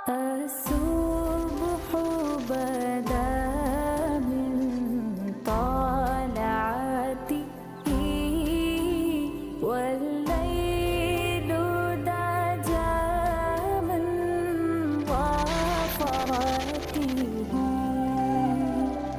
الصبح بدا من طلعته والليل دجى من ظفرته